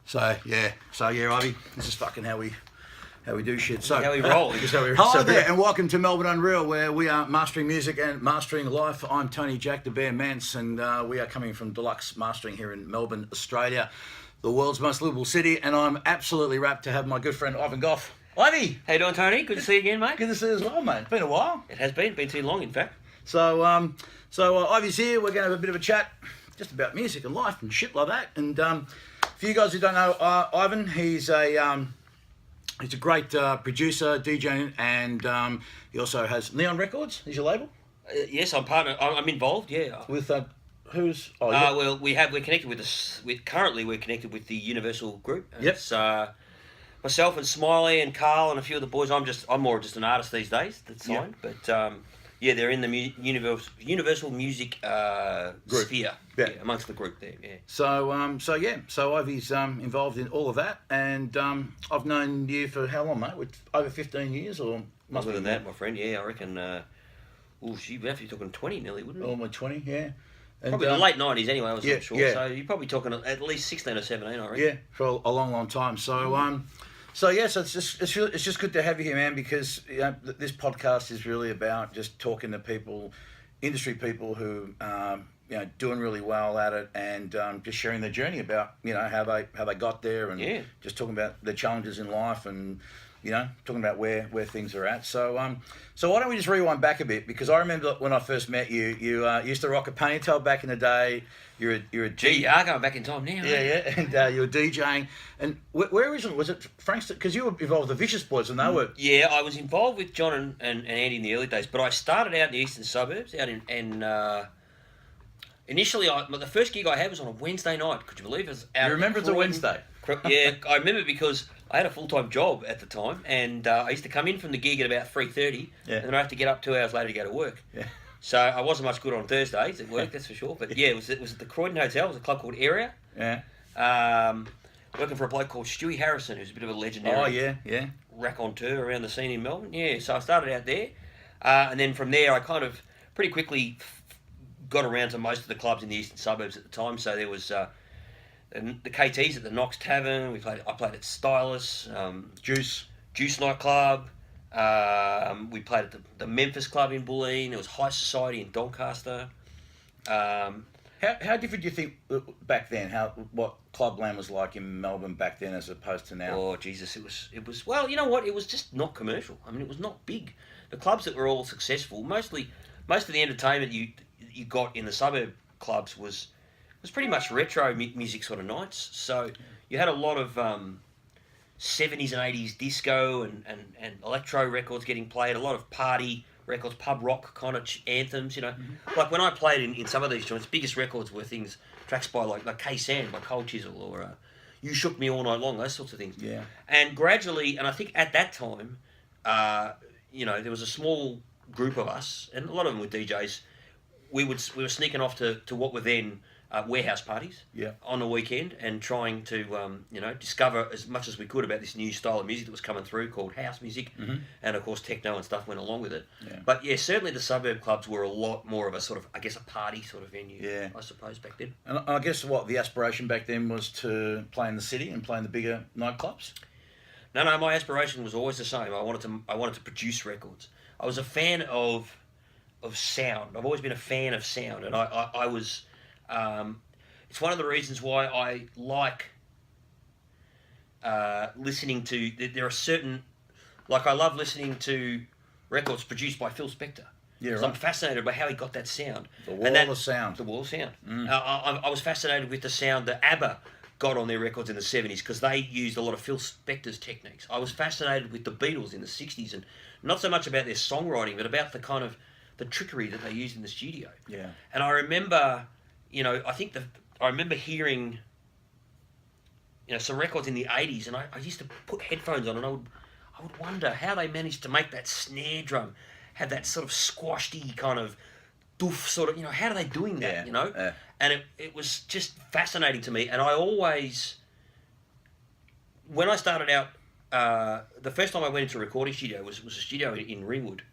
So yeah, Ivy, this is fucking how we do shit. So how we roll. Hello there, and welcome to Melbourne Unreal, where we are mastering music and mastering life. I'm Tony Jack, the Bear Mance, and we are coming from Deluxe Mastering here in Melbourne, Australia, the world's most livable city. And I'm absolutely rapt to have my good friend Ivan Gough. Ivy, how you doing, Tony? Good to see you again, mate. Good to see you as well, mate. It's been a while. It has been too long, in fact. So Ivy's here. We're going to have a bit of a chat, just about music and life and shit like that. And for you guys who don't know Ivan, he's a great producer, DJ, and he also has Neon Records. Is your label? Yes, I'm involved. Yeah. With who's? Oh, yeah. Well, we're connected with this. Currently, we're connected with the Universal Group. Yep. It's myself and Smiley and Carl and a few of the boys. I'm more just an artist these days. That's signed, yep. But yeah, they're in the Universal Music sphere. Yeah. Amongst the group there. Yeah. So Ivy's involved in all of that, and I've known you for how long, mate? With over 15 years, or longer than that, my friend. Yeah, I reckon. You're actually talking 20 nearly, wouldn't it? Almost 20, yeah. And, probably the late 90s anyway, I was not sure. Yeah. So you're probably talking at least 16 or 17, I reckon. Yeah, for a long time. So so it's just good to have you here, man, because this podcast is really about just talking to people, industry people who doing really well at it, and just sharing their journey about how they got there, and just talking about the challenges in life, and talking about where things are at. So why don't we just rewind back a bit, because I remember when I first met you, you used to rock a ponytail back in the day. You're a Gee, you are going back in time now. Yeah, and you were DJing. And where originally was it, Franks? Because you were involved with the Vicious Boys, and they were. Yeah, I was involved with John and Andy in the early days, but I started out in the eastern suburbs, out in initially, the first gig I had was on a Wednesday night. Could you believe it? Was out. You remember it's a Wednesday? Yeah, I remember because I had a full-time job at the time, and I used to come in from the gig at about 3:30, and then I have to get up 2 hours later to go to work. Yeah. So I wasn't much good on Thursdays at work, that's for sure. But yeah, it was at the Croydon Hotel. It was a club called Area. Yeah. Working for a bloke called Stewie Harrison, who's a bit of a legendary raconteur around the scene in Melbourne. Yeah, so I started out there, and then from there I kind of pretty quickly got around to most of the clubs in the eastern suburbs at the time. So there was the KTs at the Knox Tavern. I played at Stylus, Juice nightclub. We played at the Memphis Club in Bulleen. There was High Society in Doncaster. How different do you think back then? What clubland was like in Melbourne back then as opposed to now? Oh Jesus, it was well, you know what? It was just not commercial. I mean, it was not big. The clubs that were all successful, most of the entertainment you got in the suburb clubs was pretty much retro music sort of nights. So you had a lot of 70s and 80s disco and electro records getting played, a lot of party records, pub rock kind of anthems, Like when I played in some of these joints, biggest records were tracks by like K-San by Cold Chisel, or You Shook Me All Night Long, those sorts of things. Yeah. And gradually, and I think at that time, there was a small group of us, and a lot of them were DJs. We were sneaking off to what were then warehouse parties on the weekend, and trying to discover as much as we could about this new style of music that was coming through called house music, and of course techno and stuff went along with it. Yeah. But yeah, certainly the suburb clubs were a lot more of a sort of, I guess, a party sort of venue. Yeah. I suppose back then. And I guess what the aspiration back then was to play in the city and play in the bigger nightclubs. No, my aspiration was always the same. I wanted to produce records. I was a fan of sound. I've always been a fan of sound, and I was. It's one of the reasons why I like listening to. There are certain, like I love listening to records produced by Phil Spector. Yeah, right. I'm fascinated by how he got that sound. The wall of sound. The wall of sound. Mm. I was fascinated with the sound that ABBA got on their records in the 70s, because they used a lot of Phil Spector's techniques. I was fascinated with the Beatles in the 60s, and not so much about their songwriting, but about the kind of the trickery that they used in the studio. Yeah. And I remember, I remember hearing, some records in the 80s, and I used to put headphones on, and I would wonder how they managed to make that snare drum have that sort of squashy kind of doof sort of, how are they doing that, And it was just fascinating to me. And I always, when I started out, the first time I went into a recording studio was a studio in Ringwood,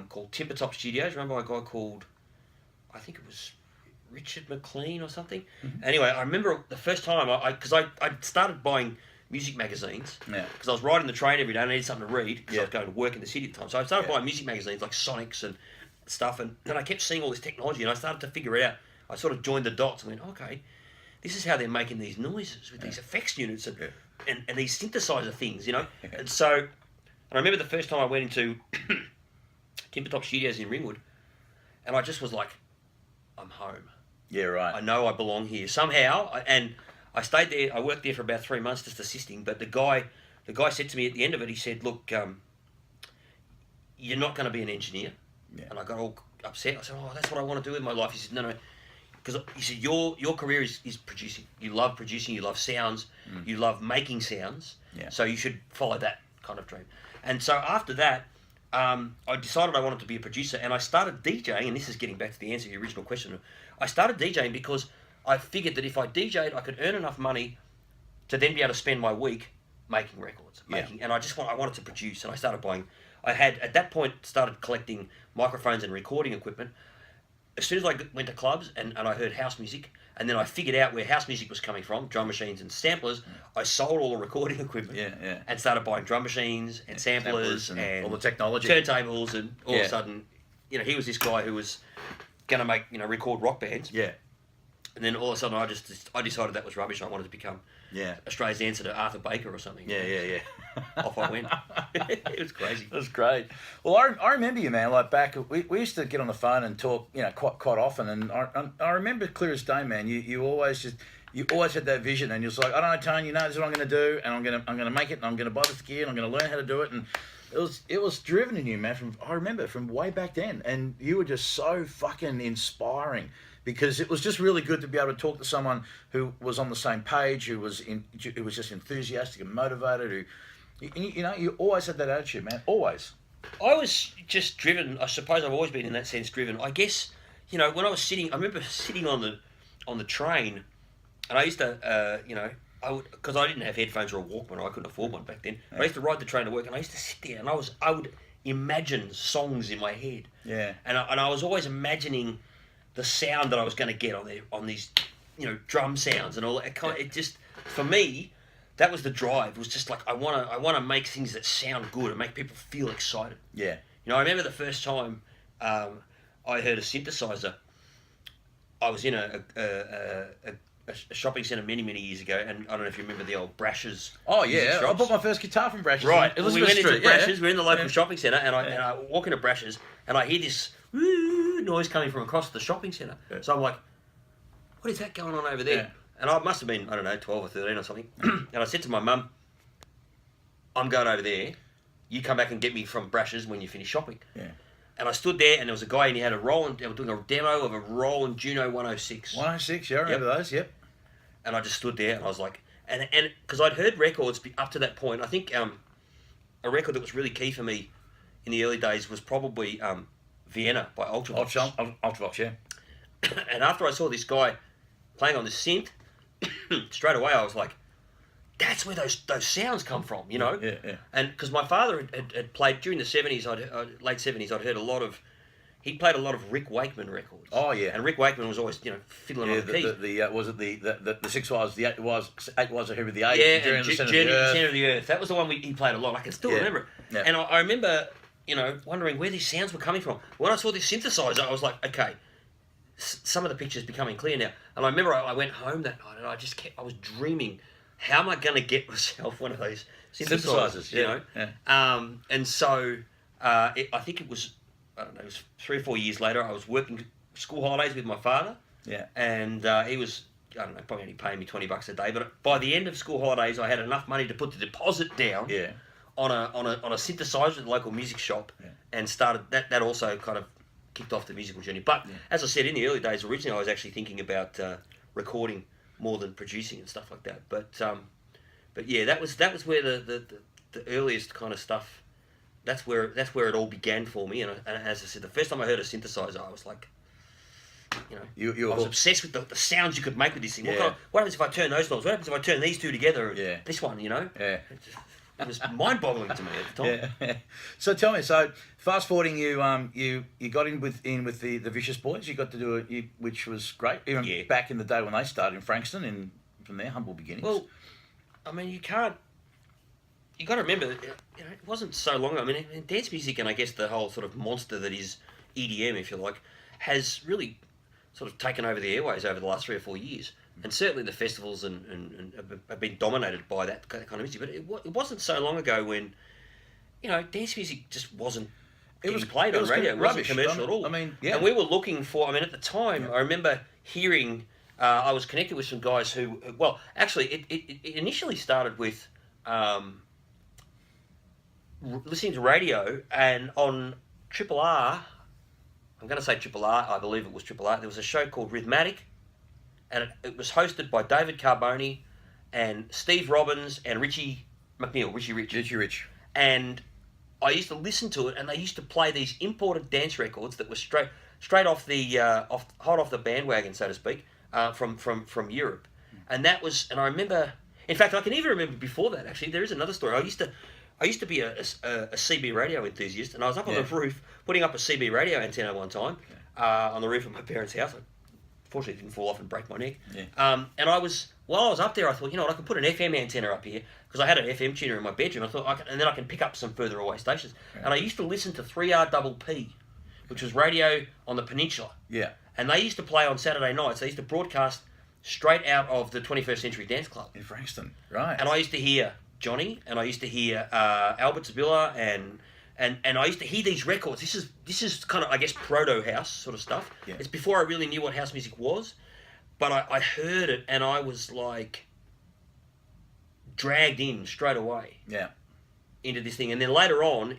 called Timber Top Studios. Remember a guy called, I think it was Richard McLean or something. Anyway, I remember the first time because I started buying music magazines because I was riding the train every day and I needed something to read because I was going to work in the city at the time. So I started buying music magazines like Sonics and stuff, and then I kept seeing all this technology and I started to figure it out. I sort of joined the dots and went, okay, this is how they're making these noises with these effects units and these synthesizer things, you know. And so I remember the first time I went into Timbertop Studios in Ringwood, and I just was like, I'm home. Yeah, right. I know I belong here somehow, and I stayed there. I worked there for about 3 months just assisting. But the guy said to me at the end of it, he said, "Look, you're not going to be an engineer." Yeah. And I got all upset. I said, "Oh, that's what I want to do with my life." He said, "No, because he said your career is producing. You love producing. You love sounds. You love making sounds. Yeah. So you should follow that kind of dream." And so after that, I decided I wanted to be a producer, and I started DJing. And this is getting back to the answer to your original question. I started DJing because I figured that if I DJ'd, I could earn enough money to then be able to spend my week making records, and I wanted to produce, and I started buying. I had at that point started collecting microphones and recording equipment. As soon as I went to clubs and I heard house music, and then I figured out where house music was coming from, drum machines and samplers, I sold all the recording equipment and started buying drum machines and samplers and all the technology, turntables, and all of a sudden, he was this guy who was going to make, record rock bands. Yeah. And then all of a sudden, I decided that was rubbish. I wanted to become Australia's answer to Arthur Baker or something. Yeah. Off I went. It was crazy. It was great. Well, I remember you, man. Like back, we used to get on the phone and talk, quite often. And I remember clear as day, man. You always had that vision, and you're just like, I don't know, Tony. This is what I'm going to do, and I'm going to make it, and I'm going to buy this gear, and I'm going to learn how to do it. And it was driven in you, man. I remember from way back then, and you were just so fucking inspiring. Because it was just really good to be able to talk to someone who was on the same page, who was just enthusiastic and motivated. You always had that attitude, man. Always. I was just driven. I suppose I've always been in that sense driven. I guess when I was I remember sitting on the train, and I used to, because I didn't have headphones or a Walkman, or I couldn't afford one back then. Yeah. I used to ride the train to work, and I used to sit there, and I would imagine songs in my head. Yeah. And I was always imagining the sound that I was going to get on these, drum sounds and all that. It just, for me, that was the drive. It was just like I want to make things that sound good and make people feel excited. Yeah. I remember the first time I heard a synthesizer. I was in a shopping centre many years ago, and I don't know if you remember the old Brash's. Oh yeah, I bought my first guitar from Brash's. Right. We went into Brash's. We're in the local shopping centre, and I walk into Brash's, and I hear this noise coming from across the shopping centre. Yeah. So I'm like, what is that going on over there? Yeah. And I must have been, 12 or 13 or something. And I said to my mum, I'm going over there. You come back and get me from Brash's when you finish shopping. Yeah. And I stood there, and there was a guy, and he had they were doing a demo of a Roland Juno 106. 106, yeah, I remember those, yep. And I just stood there, and I was like, and because I'd heard records up to that point. I think a record that was really key for me in the early days was probably Vienna by Ultravox. Ultravox, yeah. And after I saw this guy playing on the synth, straight away I was like, that's where those sounds come from, Yeah. And because my father had played during the 70s, late 70s, I'd heard he played a lot of Rick Wakeman records. Oh yeah. And Rick Wakeman was always, fiddling on the key. Was it the 6 was, the 8 was ahead with the 8? Yeah, Journey to the Center of the Earth. That was the one he played a lot. I can still remember it. Yeah. And I remember, wondering where these sounds were coming from. When I saw this synthesizer, I was like, okay, some of the pictures becoming clear now. And I remember I went home that night, and I was dreaming, how am I going to get myself one of those synthesizers, Yeah. And so I think it was, it was 3 or 4 years later, I was working school holidays with my father. Yeah. And he was, probably only paying me $20 a day. But by the end of school holidays, I had enough money to put the deposit down on a synthesizer at the local music shop, and started that also kind of kicked off the musical journey. But as I said, in the early days, originally I was actually thinking about recording more than producing and stuff like that. But yeah, that was where the earliest kind of stuff. That's where it all began for me. And as I said, the first time I heard a synthesizer, I was like, I was obsessed with the sounds you could make with this thing. Yeah. What happens if I turn those knobs? What happens if I turn these two together? Yeah. This one, Yeah. It was mind-boggling to me at the time. Yeah. So tell me, so fast forwarding, you got in with the Vicious Boys. You got to do it, which was great. Even back in the day when they started in Frankston, and from their humble beginnings. Well, I mean, you got to remember that it wasn't so long ago. I mean, dance music and I guess the whole sort of monster that is EDM, if you like, has really sort of taken over the airways over the last 3 or 4 years. And certainly the festivals and have been dominated by that kind of music. But it wasn't so long ago when, dance music just wasn't getting played on radio. It wasn't commercial at all. I mean, yeah. And we were looking for, at the time, I remember hearing, I was connected with some guys who, well, actually, it initially started with listening to radio, and on Triple R, I'm going to say Triple R, I believe it was Triple R, there was a show called Rhythmatic, and it was hosted by David Carboni and Steve Robbins and Richie McNeil, Richie Rich. And I used to listen to it, and they used to play these imported dance records that were straight off the hot off the bandwagon, so to speak, from Europe. And that was, and I remember, in fact, I can even remember before that. Actually, there is another story. I used to be a CB radio enthusiast, and I was up on the roof putting up a CB radio antenna one time on the roof of my parents' house. Fortunately, it didn't fall off and break my neck. Yeah. And while I was up there, I thought, I can put an FM antenna up here because I had an FM tuner in my bedroom. I thought, and then I can pick up some further away stations. Yeah. And I used to listen to 3RPP, which was radio on the peninsula. Yeah. And they used to play on Saturday nights. They used to broadcast straight out of the 21st Century Dance Club in Frankston, right? And I used to hear Johnny, and I used to hear Albert Zabilla, and I used to hear these records. This is kind of, I guess, proto house sort of stuff. Yeah. It's before I really knew what house music was, but I heard it and I was like dragged in straight away. Yeah. Into this thing, and then later on,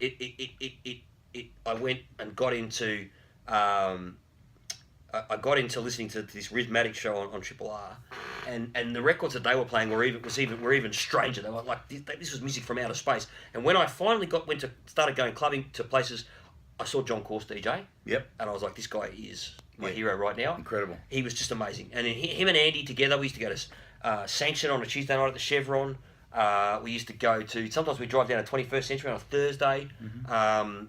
I went and got into I got into listening to this Rhythmatic show on Triple R, and the records that they were playing were even stranger. They were like, this was music from outer space. And when I finally started going clubbing to places, I saw John Course DJ. Yep. And I was like, this guy is my hero right now. Incredible. He was just amazing. And then him and Andy together, we used to go to Sanction on a Tuesday night at the Chevron. We used to go to, sometimes we drive down to 21st Century on a Thursday. Mm-hmm.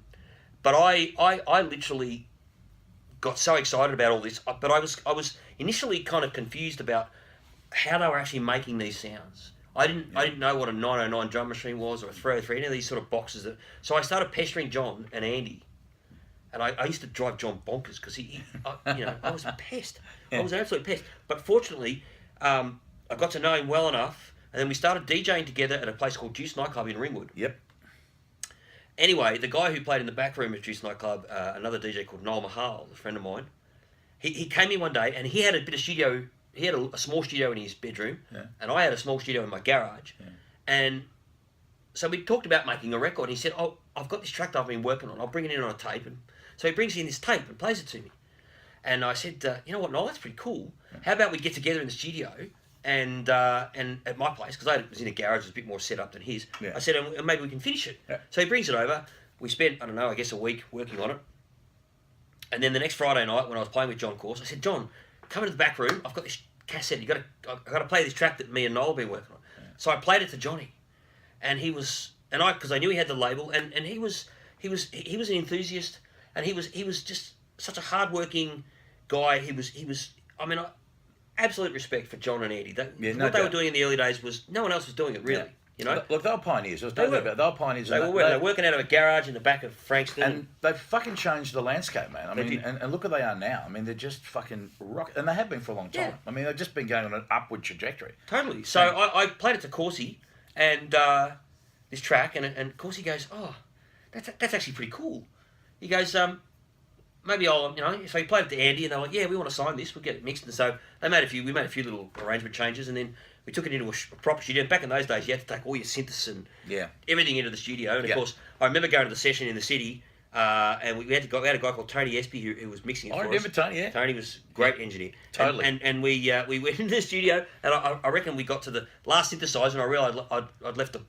But I literally got so excited about all this, but I was initially kind of confused about how they were actually making these sounds. I didn't know what a 909 drum machine was, or a 303, any of these sort of boxes. So I started pestering John and Andy, and I used to drive John bonkers because I was a pest. I was an absolute pest. But fortunately, I got to know him well enough, and then we started DJing together at a place called Juice Nightclub in Ringwood. Yep. Anyway, the guy who played in the back room at Juice Nightclub, another DJ called Noel Mahal, a friend of mine, he came in one day and he had a bit of studio. He had a small studio in his bedroom, and I had a small studio in my garage. Yeah. And so we talked about making a record. He said, "Oh, I've got this track that I've been working on. I'll bring it in on a tape." And so he brings in this tape and plays it to me. And I said, "You know what, Noel? That's pretty cool. How about we get together in the studio and at my place, because I was in a garage, it was a bit more set up than his." Yeah. I said, and maybe we can finish it. Yeah. So he brings it over. We spent, I don't know, I guess a week working on it. And then the next Friday night, when I was playing with John Course, I said, "John, come into the back room. I've got this cassette. I've got to play this track that me and Noel have been working on." Yeah. So I played it to Johnny, and because I knew he had the label, and he was an enthusiast, and he was just such a hardworking guy. He was. I mean, absolute respect for John and Eddie. What they were doing in the early days was no one else was doing it really. Yeah. You know, look, they were pioneers. They were pioneers. They were working out of a garage in the back of Frankston, and they fucking changed the landscape, man. I mean, and look where they are now. I mean, they're just fucking rock, and they have been for a long time. Yeah. I mean, they've just been going on an upward trajectory. Totally. So I played it to Coursey, and this track, and Coursey goes, "Oh, that's actually pretty cool." He goes, "Maybe I'll, So he played it to Andy, and they're like, "Yeah, we want to sign this. We'll get it mixed." And so we made a few little arrangement changes, and then we took it into a proper studio. Back in those days, you had to take all your synths and everything into the studio. And of course, I remember going to the session in the city, and we had a guy called Tony Espy who was mixing it for us. I remember Tony, yeah. Tony was a great engineer. Totally. And we went into the studio, and I reckon we got to the last synthesizer, and I realised I'd left a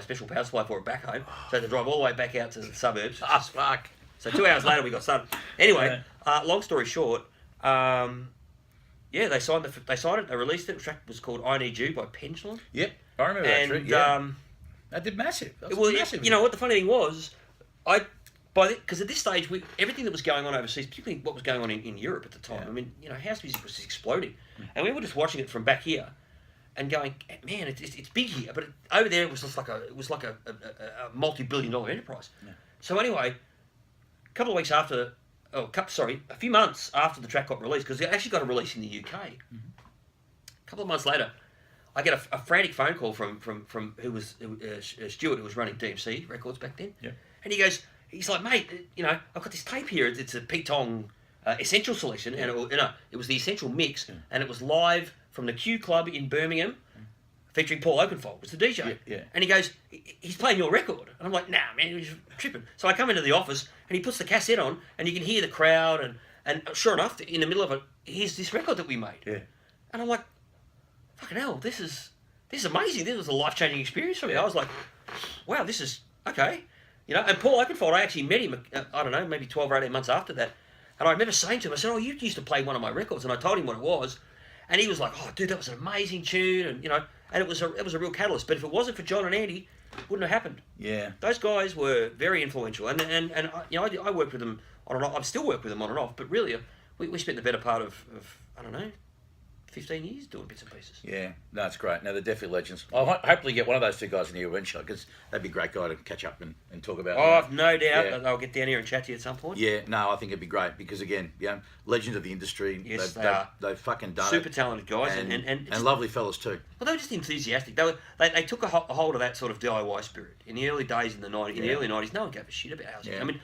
special power supply for it back home, so I had to drive all the way back out to the suburbs. Fuck. So 2 hours later, we got started. Anyway, long story short, they signed it. They released it. The track was called "I Need You" by Pendulum. Yep, I remember that track. Yeah. That did massive. That was Well, massive. you know what the funny thing was, because at this stage, everything that was going on overseas, particularly what was going on in Europe at the time. Yeah. I mean, house music was exploding, and we were just watching it from back here, and going, man, it's big here, but over there it was just like a multi-billion-dollar enterprise. Yeah. So anyway, a couple of weeks after, a few months after the track got released, because it actually got a release in the UK. Mm-hmm. A couple of months later, I get a frantic phone call from Stuart, who was running DMC Records back then, Yeah. and he's like, mate, I've got this tape here. It's a Pete Tong Essential Selection, and it was the Essential Mix, and it was live from the Q Club in Birmingham, featuring Paul Oakenfold, was the DJ. Yeah. And he goes, he's playing your record. And I'm like, nah, man, he's tripping. So I come into the office, and he puts the cassette on, and you can hear the crowd, and sure enough, in the middle of it, here's this record that we made. Yeah. And I'm like, fucking hell, this is amazing. This was a life-changing experience for me. I was like, wow, this is, okay. And Paul Oakenfold, I actually met him, I don't know, maybe 12 or 18 months after that. And I remember saying to him, I said, oh, you used to play one of my records. And I told him what it was. And he was like, oh, dude, that was an amazing tune. And, and it was a real catalyst. But if it wasn't for John and Andy, it wouldn't have happened. Yeah. Those guys were very influential. And I worked with them on and off. I still work with them on and off. But really, we spent the better part of I don't know, 15 years doing bits and pieces. Yeah, no, it's great. No, they're definitely legends. I'll hopefully get one of those two guys in here eventually, because that'd be a great guy to catch up and talk about. Oh, I've no doubt that they'll get down here and chat to you at some point. Yeah, no, I think it'd be great, because again, legends of the industry. Yes, they've fucking done super it. talented guys and lovely fellas too. Well, they were just enthusiastic. They took a hold of that sort of DIY spirit in the early days in the early 90s. No one gave a shit about house. Yeah. I mean,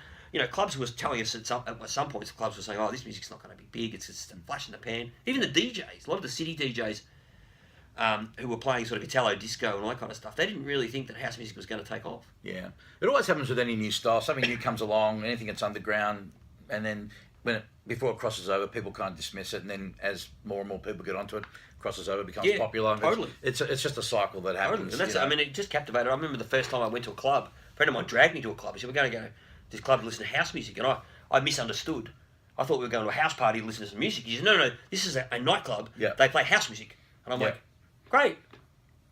clubs was telling us at some points, clubs were saying, oh, this music's not going to be big, it's just a flash in the pan. Even the DJs, a lot of the city DJs who were playing sort of Italo disco and all that kind of stuff, they didn't really think that house music was going to take off. Yeah. It always happens with any new style. Something new comes along, anything that's underground, and then before it crosses over, people kind of dismiss it, and then as more and more people get onto it, crosses over, becomes popular. Totally. It's just a cycle that happens. Totally. And that's, it just captivated. I remember the first time I went to a club, a friend of mine dragged me to a club. He said, we're going to go to this club to listen to house music, and I misunderstood. I thought we were going to a house party to listen to some music. He said, no, this is a nightclub. Yeah. They play house music. And I'm like, great.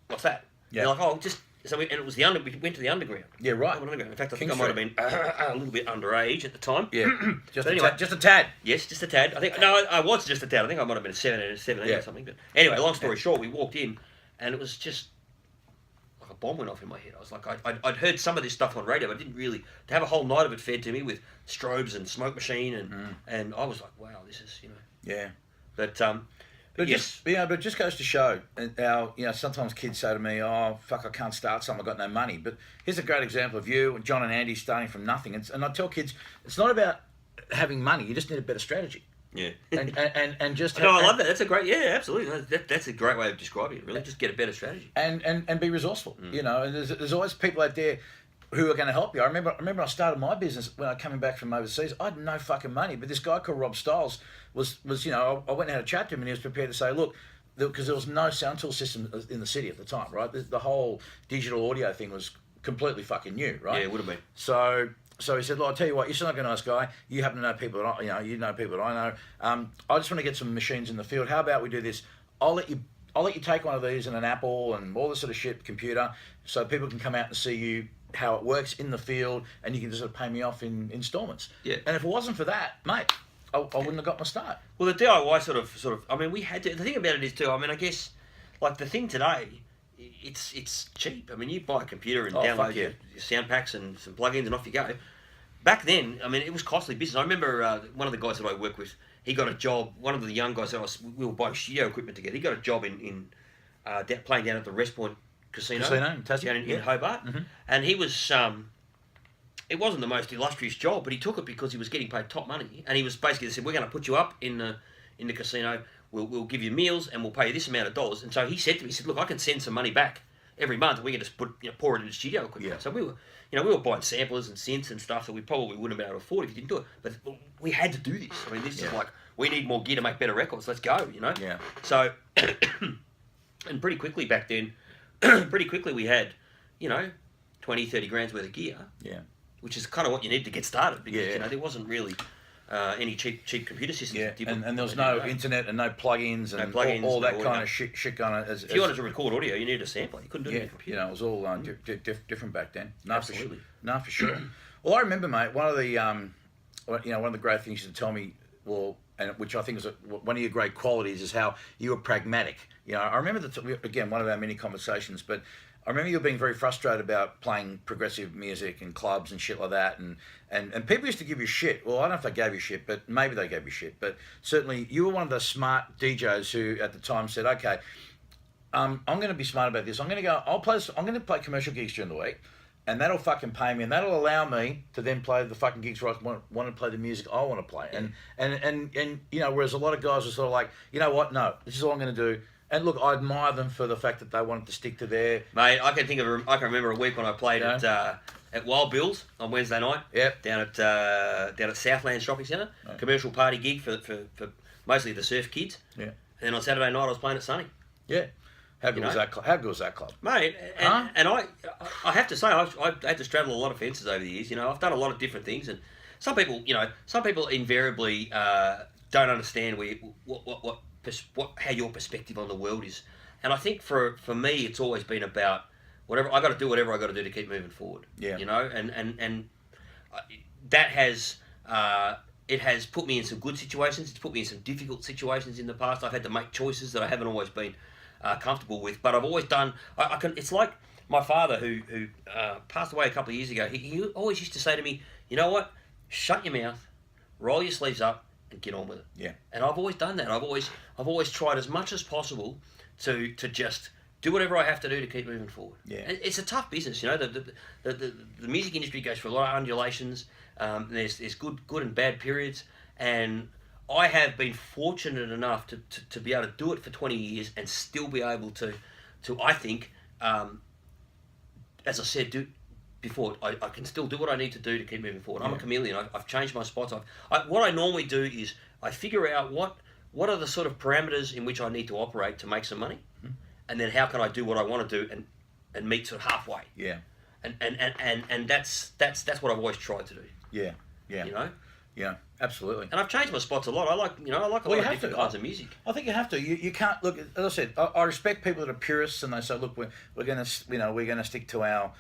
What's that? Yeah. They're like, and it was we went to the underground. Yeah, right. In fact, I think I might have been a little bit underage at the time. Yeah. Just a tad. Yes, just a tad. I was just a tad. I think I might have been 17 or something. But anyway, long story short, we walked in, and it was just like a bomb went off in my head. I was like, I'd heard some of this stuff on radio, but I didn't really, to have a whole night of it fed to me with strobes and smoke machine, and I was like, wow, this is, Yeah. But But it just goes to show how, sometimes kids say to me, oh, fuck, I can't start something, I've got no money. But here's a great example of you and John and Andy starting from nothing. And I tell kids, it's not about having money, you just need a better strategy. Yeah. And just... I love that. That's a great... Yeah, absolutely. That's a great way of describing it, really. Just get a better strategy. And be resourceful, and there's always people out there who are going to help you. I remember I started my business when I coming back from overseas. I had no fucking money, but this guy called Rob Stiles was I went and had a chat to him, and he was prepared to say, look, because there was no sound tool system in the city at the time, right? The whole digital audio thing was completely fucking new, right? Yeah, it would have been. So he said, look, I'll tell you what, you're still not a nice guy. You happen to know people that you know people that I know. I just want to get some machines in the field. How about we do this? I'll let you take one of these and an Apple and all this sort of shit, computer, so people can come out and see you how it works in the field, and you can just sort of pay me off in installments. Yeah. And if it wasn't for that, mate, I wouldn't have got my start. Well, the DIY sort of. I mean, we had to. The thing about it is too. I mean, I guess, like the thing today, it's cheap. I mean, you buy a computer and download your sound packs and some plugins, and off you go. Back then, I mean, it was costly business. I remember one of the guys that I work with. He got a job. One of the young guys that we were buying studio equipment together. He got a job in playing down at the Rest Point Casino in down in Hobart, and he was. It wasn't the most illustrious job, but he took it because he was getting paid top money, and he was basically they said, we're going to put you up in the casino. We'll give you meals and we'll pay you this amount of dollars. And so he said to me, he said, look, I can send some money back every month, and we can just pour it into studio equipment. Yeah. So we were buying samplers and synths and stuff that we probably wouldn't have been able to afford if you didn't do it. But we had to do this. I mean, this is like, we need more gear to make better records. Let's go, Yeah. So, and pretty quickly back then, we had, 20, 30 grand's worth of gear. Yeah. Which is kind of what you need to get started, because Yeah. there wasn't really any cheap computer systems. Yeah, that did and there was what they no did. internet and no plugins and all that kind of shit going on. If you wanted to record audio, you needed a sampler. You couldn't do it on a computer. You know, it was all different back then. No, Absolutely. For sure. Well, I remember, mate, one of the one of the great things you used to tell me, and which I think is one of your great qualities, is how you were pragmatic. You know, I remember again, one of our many conversations, but I remember you being very frustrated about playing progressive music and clubs and shit like that, and people used to give you shit. Well, I don't know if they gave you shit, but maybe they gave you shit. But certainly, you were one of the smart DJs who, at the time, said, "Okay, I'm going to be smart about this. I'm going to play commercial gigs during the week, and that'll fucking pay me, and that'll allow me to then play the fucking gigs where I want to play the music I want to play." Yeah. And you know, whereas a lot of guys are sort of like, you know what, no, this is all I'm going to do. And look, I admire them for the fact that they wanted to stick to their... Mate, I can remember a week when I played at Wild Bill's on Wednesday night. Yep. Down at Southland Shopping Centre. Right. Commercial party gig for mostly the surf kids. Yeah. And then on Saturday night I was playing at Sunny. Yeah. How good was that club? How good was that club? Mate, and I have to say, I've had to straddle a lot of fences over the years. You know, I've done a lot of different things, and some people invariably don't understand how your perspective on the world is. And I think for me, it's always been about whatever I got to do to keep moving forward. Yeah. You know, and that has it has put me in some good situations. It's put me in some difficult situations in the past. I've had to make choices that I haven't always been comfortable with, but I've always done. I can. It's like my father who passed away a couple of years ago. He always used to say to me, "You know what? Shut your mouth, roll your sleeves up, and get on with it." Yeah. And I've always done that. I've always tried as much as possible to just do whatever I have to do to keep moving forward. Yeah. And it's a tough business, you know. The music industry goes through a lot of undulations. There's good and bad periods, and I have been fortunate enough to be able to do it for 20 years and still be able to I think, as I said, before, I can still do what I need to do to keep moving forward. I'm a chameleon. I've changed my spots. What I normally do is I figure out what are the sort of parameters in which I need to operate to make some money, and then how can I do what I want to do and meet sort of halfway. Yeah. And that's what I've always tried to do. Yeah. Yeah. You know. Yeah. Absolutely. And I've changed my spots a lot. I like a lot of different kinds of music. I think you have to. You can't look. As I said, I respect people that are purists and they say, look, we're going to stick to our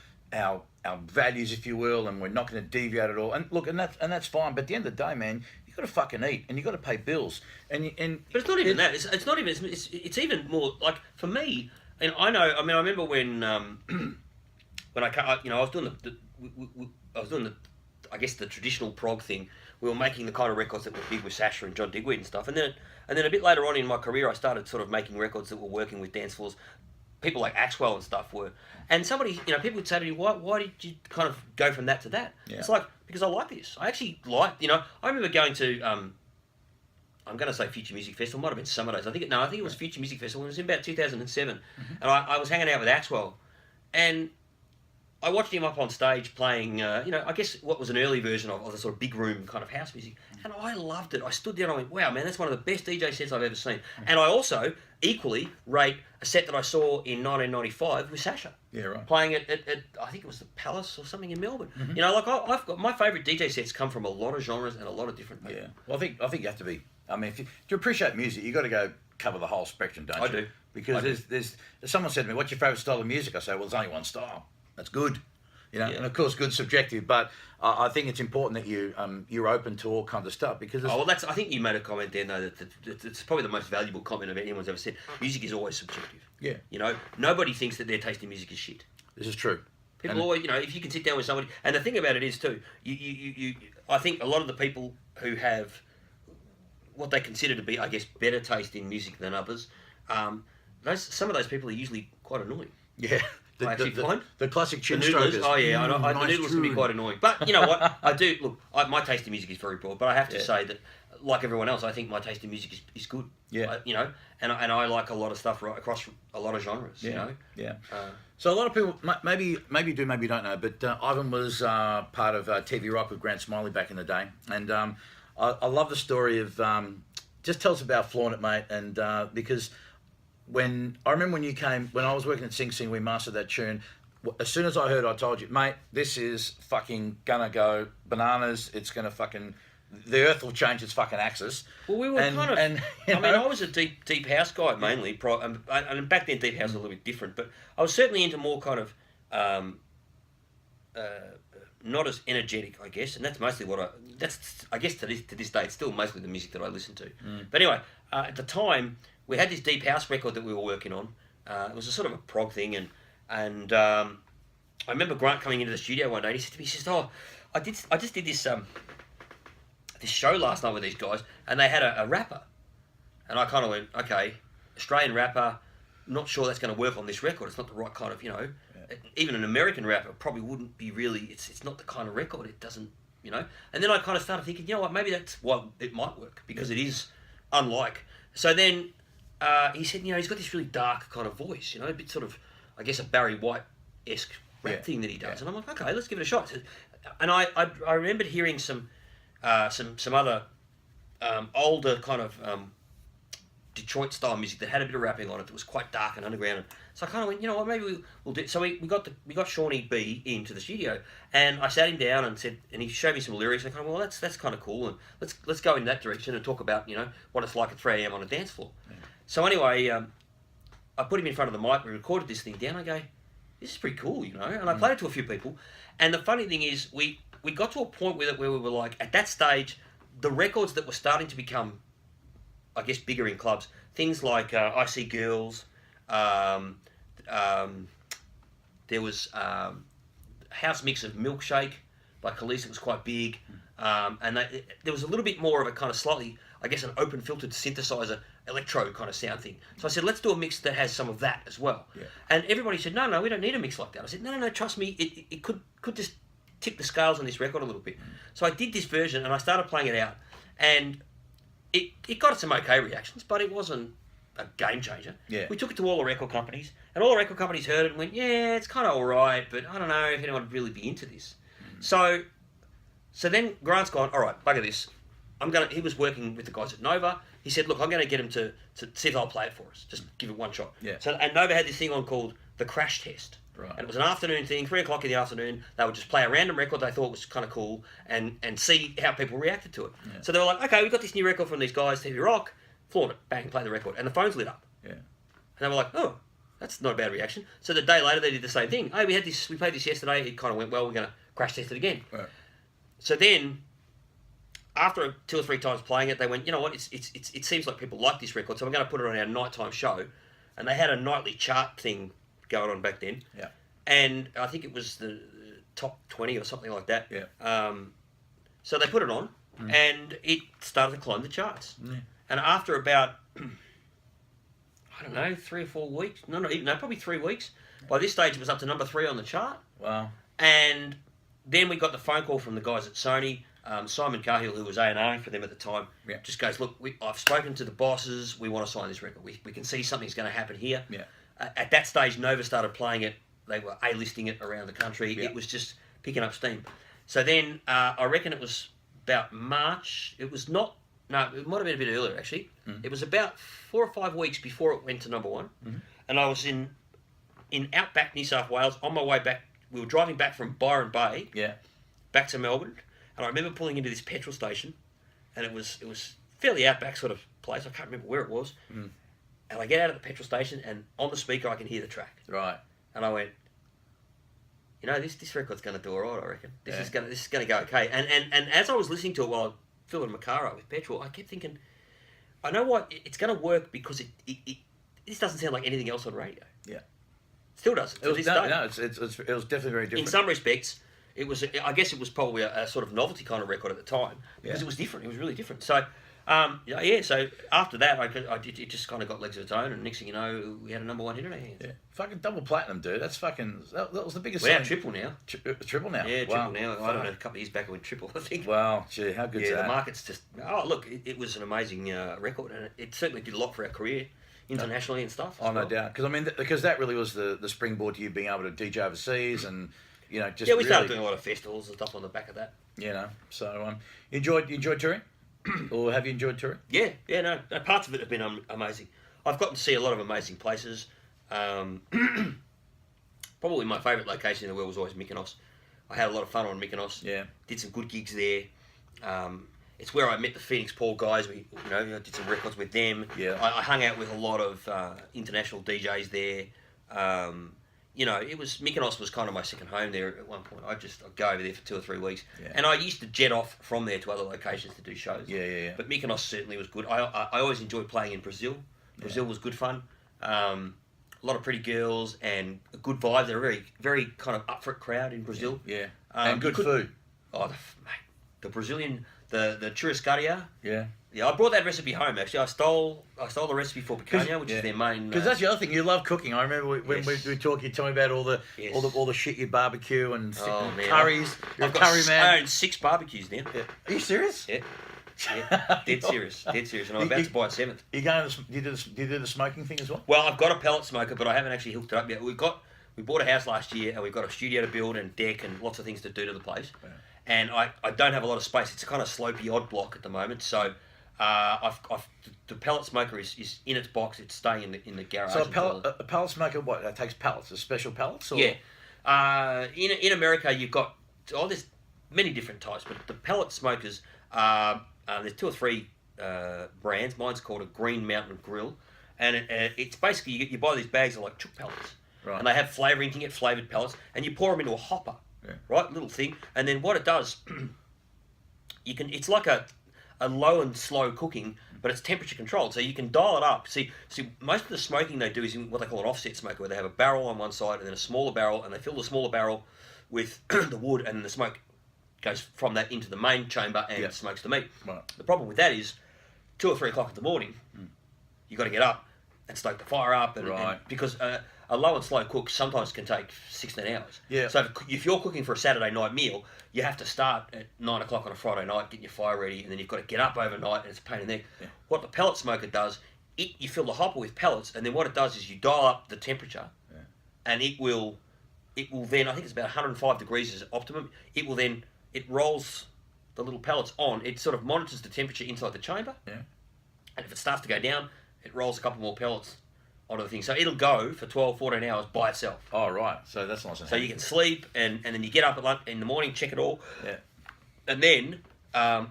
values, if you will, and we're not going to deviate at all. And look, and that's fine. But at the end of the day, man, you got to fucking eat and you got to pay bills. But it's not even that. It's not even. It's even more like for me. And I know. I mean, I remember when I was doing the I guess the traditional prog thing. We were making the kind of records that were big with Sasha and John Digweed and stuff. And then a bit later on in my career, I started sort of making records that were working with dance floors. People like Axwell and stuff were. And somebody, people would say to me, why did you kind of go from that to that? Yeah. It's like, because I like this. I actually like, I remember going to, I'm going to say Future Music Festival. It might have been Summer Days. I think it was Future Music Festival. It was in about 2007. Mm-hmm. And I was hanging out with Axwell. And I watched him up on stage playing, I guess what was an early version of the sort of big room kind of house music. And I loved it. I stood there and I went, wow, man, that's one of the best DJ sets I've ever seen. And I also equally rate a set that I saw in 1995 with Sasha. Yeah, right. Playing at I think it was the Palace or something in Melbourne. Mm-hmm. I've got my favourite DJ sets come from a lot of genres and a lot of different people. Yeah. Well, I think you have to be. I mean, to appreciate music, you've got to go cover the whole spectrum, don't you? I do. Because there's someone said to me, what's your favourite style of music? I say, well, there's only one style. That's good. And of course, good subjective, but I think it's important that you're open to all kinds of stuff because. I think you made a comment there, though, that it's probably the most valuable comment of anyone's ever said. Music is always subjective. Yeah. Nobody thinks that their taste in music is shit. This is true. People always, if you can sit down with somebody, and the thing about it is too, I think a lot of the people who have what they consider to be, I guess, better taste in music than others, some of those people are usually quite annoying. Yeah. The classic chin strokers. Oh yeah, I know. The noodles can be quite annoying. But you know what? I do look. My taste in music is very broad, but I have to say that, like everyone else, I think my taste in music is good. Yeah. And I like a lot of stuff right across a lot of genres. Yeah. Yeah. So a lot of people maybe you do, maybe you don't know, but Ivan was part of TV Rock with Grant Smiley back in the day, and I love the story of just tell us about Flaunt It, mate, and because. When I remember when I was working at Sing Sing, we mastered that tune. As soon as I heard, I told you, mate, this is fucking gonna go bananas. It's gonna fucking the Earth will change its fucking axis. Well, we were I mean, I was a deep house guy mainly, and back then deep house was a little bit different, but I was certainly into more kind of not as energetic, I guess, and that's mostly what I guess to this day it's still mostly the music that I listen to. But anyway, at the time we had this deep house record that we were working on. It was a sort of a prog thing, and I remember Grant coming into the studio one day and he said to me, he says, "Oh, I just did this this show last night with these guys, and they had a rapper," and I kind of went, "Okay, Australian rapper, not sure that's going to work on this record. It's not the right kind of, even an American rapper probably wouldn't be really. It's not the kind of record. It doesn't, And then I kind of started thinking, you know what, maybe that's why it might work, because it is unlike. So then he said, he's got this really dark kind of voice, a bit sort of, I guess, a Barry White-esque rap thing that he does, and I'm like, okay, let's give it a shot. And I remembered hearing some other older kind of Detroit style music that had a bit of rapping on it that was quite dark and underground. And so I kind of went, you know what, maybe we'll do. So we got Shawnee B into the studio, and I sat him down and said, and he showed me some lyrics. And I kind of, well, that's kind of cool, and let's go in that direction and talk about what it's like at 3 a.m. on a dance floor. Yeah. So anyway, I put him in front of the mic. We recorded this thing down. I go, this is pretty cool, And I played it to a few people. And the funny thing is, we got to a point with it where we were like, at that stage, the records that were starting to become, I guess, bigger in clubs, things like I See Girls, there was house mix of Milkshake by Khalees, it was quite big, and there was a little bit more of a kind of slightly, I guess, an open filtered synthesizer electro kind of sound thing. So I said, let's do a mix that has some of that as well. Yeah. And everybody said, no, we don't need a mix like that. I said, no, trust me, it could just tip the scales on this record a little bit. So I did this version and I started playing it out, and it got some okay reactions, but it wasn't a game changer. Yeah. We took it to all the record companies, and all the record companies heard it and went, yeah, it's kind of all right, but I don't know if anyone would really be into this. So then Grant's gone, all right, bugger this. He was working with the guys at Nova. He said, look, I'm going to get him to see if they'll play it for us. Just give it one shot. Yeah. And Nova had this thing on called The Crash Test. Right. And it was an afternoon thing, 3 o'clock in the afternoon. They would just play a random record they thought was kind of cool and see how people reacted to it. Yeah. So they were like, okay, we've got this new record from these guys, heavy rock, flaunt it, bang, play the record. And the phones lit up. Yeah. And they were like, oh, that's not a bad reaction. So the day later, they did the same thing. Hey, we played this yesterday, it kind of went well, we're going to crash test it again. Right. So then, after 2 or 3 times playing it, they went, you know what, it seems like people like this record, so we're going to put it on our nighttime show. And they had a nightly chart thing going on back then. Yeah. And I think it was the top 20 or something like that. Yeah. So they put it on, and it started to climb the charts. Mm. And after about, I don't know, 3 or 4 weeks, probably 3 weeks. By this stage, it was up to number 3 on the chart. Wow. And then we got the phone call from the guys at Sony. Simon Cahill, who was A&R for them at the time, just goes, look, I've spoken to the bosses. We want to sign this record. We can see something's going to happen here. Yeah. At that stage, Nova started playing it. They were A-listing it around the country. Yep. It was just picking up steam. So then, I reckon it was about March. It was not... No, it might have been a bit earlier, actually. Mm. It was about 4 or 5 weeks before it went to number 1. Mm-hmm. And I was in outback New South Wales, on my way back. We were driving back from Byron Bay back to Melbourne. And I remember pulling into this petrol station, and it was fairly outback sort of place. I can't remember where it was. Mm. And I get out of the petrol station, and on the speaker I can hear the track. Right. And I went, this record's going to do all right, I reckon. This is going to go okay. And as I was listening to it while I filling my car up with petrol, I kept thinking, I know what, it's going to work because this doesn't sound like anything else on radio. Yeah. Still doesn't. It was definitely very different. In some respects, I guess it was probably a sort of novelty kind of record at the time because it was different. It was really different. So, so after that, it just kind of got legs of its own, and next thing you know, we had a number 1 hit in our hands. Yeah. Fucking double platinum, dude. That's fucking... That was the biggest... We're triple now. Triple now? Yeah, triple now. I don't know, a couple of years back it went triple, I think. Wow, gee, how good's that? Yeah, the market's just... Oh, look, it was an amazing record, and it certainly did a lot for our career, internationally and stuff. Oh, no doubt. Because that really was the springboard to you being able to DJ overseas and... just we started doing a lot of festivals and stuff on the back of that. So you enjoyed touring? Or have you enjoyed touring? Yeah, no, parts of it have been amazing. I've gotten to see a lot of amazing places. Probably my favourite location in the world was always Mykonos. I had a lot of fun on Mykonos. Yeah. Did some good gigs there. it's where I met the Phoenix Paul guys. We, I did some records with them. Yeah. I hung out with a lot of international DJs there. It was Mykonos was kind of my second home there at one point. I'd go over there for 2 or 3 weeks, and I used to jet off from there to other locations to do shows. Yeah. But Mykonos certainly was good. I always enjoyed playing in Brazil. Brazil was good fun. A lot of pretty girls and a good vibe. They're a very, very kind of up for it crowd in Brazil. Yeah. And good food. Oh, the Brazilian, the churrascaria. Yeah. Yeah, I brought that recipe home. Actually, I stole the recipe for picanha, which is their main. Because that's the other thing. You love cooking. I remember when we talked. You told me about all the shit you barbecue and curries. You're a curry man. I own 6 barbecues now. Yeah. Are you serious? Yeah. Dead serious, and I'm about to buy a 7th. You going? Do you do the smoking thing as well? Well, I've got a pellet smoker, but I haven't actually hooked it up yet. We bought a house last year, and we've got a studio to build and deck and lots of things to do to the place. Yeah. And I don't have a lot of space. It's a kind of slopey odd block at the moment, so. The pellet smoker is in its box. It's staying in the garage. So a pellet smoker, what? That takes pellets, a special pellets? Or? Yeah. In America, you've got there's many different types, but the pellet smokers there's 2 or 3 brands. Mine's called a Green Mountain Grill, and it's basically you buy these bags of like chook pellets, right? And they have flavouring. You can get flavoured pellets, and you pour them into a hopper, right? Little thing, and then what it does, it's like a low and slow cooking, but it's temperature controlled, so you can dial it up. See, most of the smoking they do is in what they call an offset smoker, where they have a barrel on one side and then a smaller barrel, and they fill the smaller barrel with the wood, and then the smoke goes from that into the main chamber and smokes the meat. Right. The problem with that is 2 or 3 o'clock in the morning, you've got to get up and stoke the fire up, and because a low and slow cook sometimes can take 16 hours. Yeah. So if you're cooking for a Saturday night meal, you have to start at 9 o'clock on a Friday night, getting your fire ready, and then you've got to get up overnight, and it's a pain in the neck. Yeah. What the pellet smoker does, you fill the hopper with pellets, and then what it does is you dial up the temperature, and it will then, I think it's about 105 degrees is optimum, it rolls the little pellets on, it sort of monitors the temperature inside the chamber, and if it starts to go down, it rolls a couple more pellets onto the thing. So it'll go for 12, 14 hours by itself. Oh, right. So that's nice. So you can sleep, and then you get up at lunch in the morning, check it all. Yeah. And then, and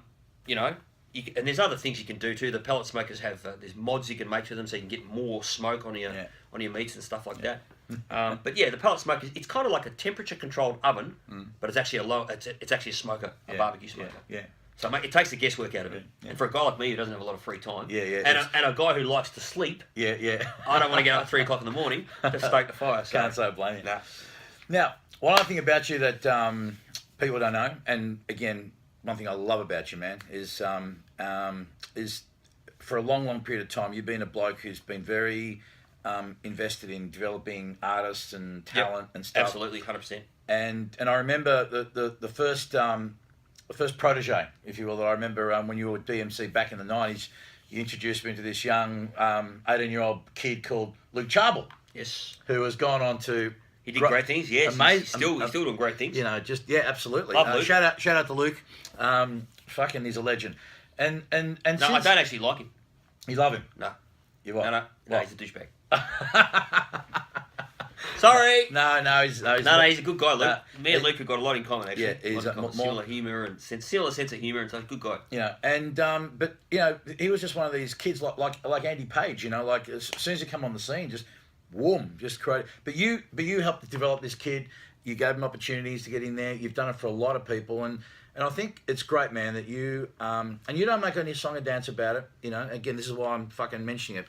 there's other things you can do too. The pellet smokers have, there's mods you can make to them so you can get more smoke on your meats and stuff like that. But the pellet smoker, it's kind of like a temperature controlled oven, but it's actually it's actually a smoker, a barbecue smoker. Yeah. So it takes the guesswork out of it. Yeah. And for a guy like me who doesn't have a lot of free time, and a guy who likes to sleep, I don't want to get up at 3 o'clock in the morning to stoke the fire. So. Can't so blame you. Nah. Now, one other thing about you that people don't know, and again, one thing I love about you, man, is for a long, long period of time, you've been a bloke who's been very invested in developing artists and talent and stuff. Absolutely, 100%. And I remember the first protege, if you will, that I remember when you were at DMC back in the 90s, you introduced me to this young 18-year-old kid called Luke Charbel. Yes. Who has gone on to... He did great things, yes. Amazing. He's still doing great things. Absolutely. Love Luke. Shout out to Luke. Fucking, he's a legend. And no, I don't actually like him. You love him? No. You what? No, he's a douchebag. Sorry. No, he's a good guy, Luke. Me and Luke have got a lot in common, actually. Yeah, he's similar humour and similar sense of humour, and so he's a good guy. And but he was just one of these kids like Andy Page. Like as soon as he come on the scene, just just create. But you helped develop this kid. You gave him opportunities to get in there. You've done it for a lot of people, and I think it's great, man, that you and you don't make any song and dance about it. Again, this is why I'm fucking mentioning it.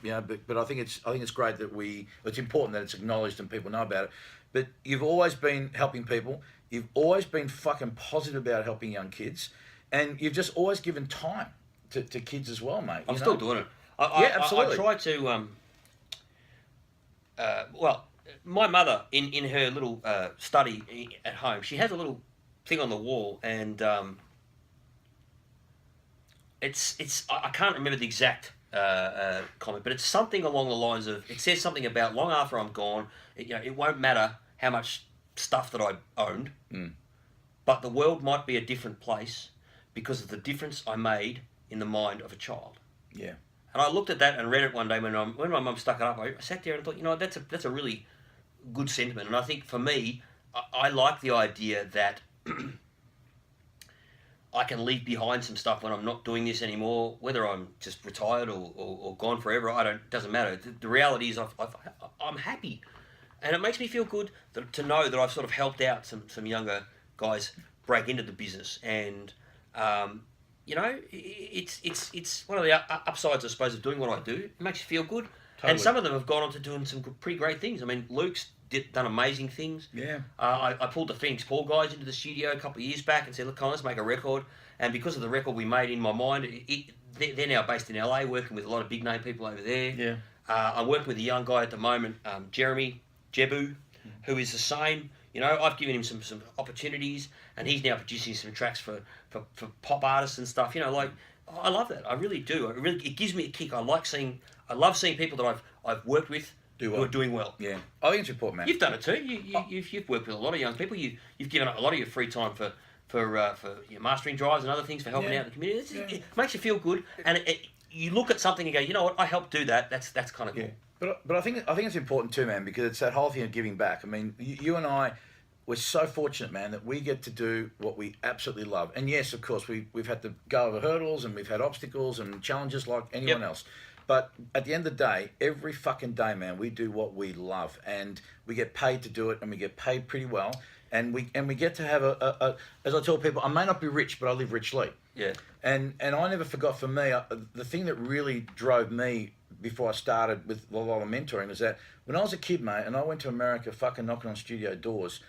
But I think it's great that it's important that it's acknowledged and people know about it. But you've always been helping people. You've always been fucking positive about helping young kids, and you've just always given time to kids as well, mate. I'm still doing it. Absolutely. I try to. Well, my mother in her little study at home, she has a little thing on the wall, and it's I can't remember the exact comment, but it's something along the lines of, it says something about long after I'm gone, it won't matter how much stuff that I owned, but the world might be a different place because of the difference I made in the mind of a child. Yeah. And I looked at that and read it one day when my mum stuck it up. I sat there and thought, that's a really good sentiment. And I think for me, I like the idea that I can leave behind some stuff when I'm not doing this anymore, whether I'm just retired or gone forever. Doesn't matter. The reality is I'm happy, and it makes me feel good to know that I've sort of helped out some younger guys break into the business, and it's one of the upsides, I suppose, of doing what I do. It makes you feel good. Totally. And some of them have gone on to doing some pretty great things. I mean, Luke's done amazing things. Yeah. I pulled the Fanx Paul guys into the studio a couple of years back and said, look, let's make a record. And because of the record we made in my mind, they're now based in LA, working with a lot of big name people over there. Yeah. I'm working with a young guy at the moment, Jeremy Jebu, who is the same. You know, I've given him some opportunities, and he's now producing some tracks for pop artists and stuff. You know, like, I love that. I really do. It gives me a kick. I love seeing people that I've worked with who are doing well. Yeah, I think it's important, man. You've done it too. You've worked with a lot of young people. You've given up a lot of your free time for your mastering drives and other things, for helping out the community. It makes you feel good, and you look at something and go, you know what, I helped do that. That's kind of cool. But I think it's important too, man, because it's that whole thing of giving back. I mean, you and I, we're so fortunate, man, that we get to do what we absolutely love. And yes, of course, we've had to go over hurdles, and we've had obstacles and challenges like anyone else. But at the end of the day, every fucking day, man, we do what we love, and we get paid to do it, and we get paid pretty well, and we get to have as I tell people, I may not be rich, but I live richly. Yeah. And I never forgot, for me, the thing that really drove me before I started with a lot of mentoring was that when I was a kid, mate, and I went to America fucking knocking on studio doors,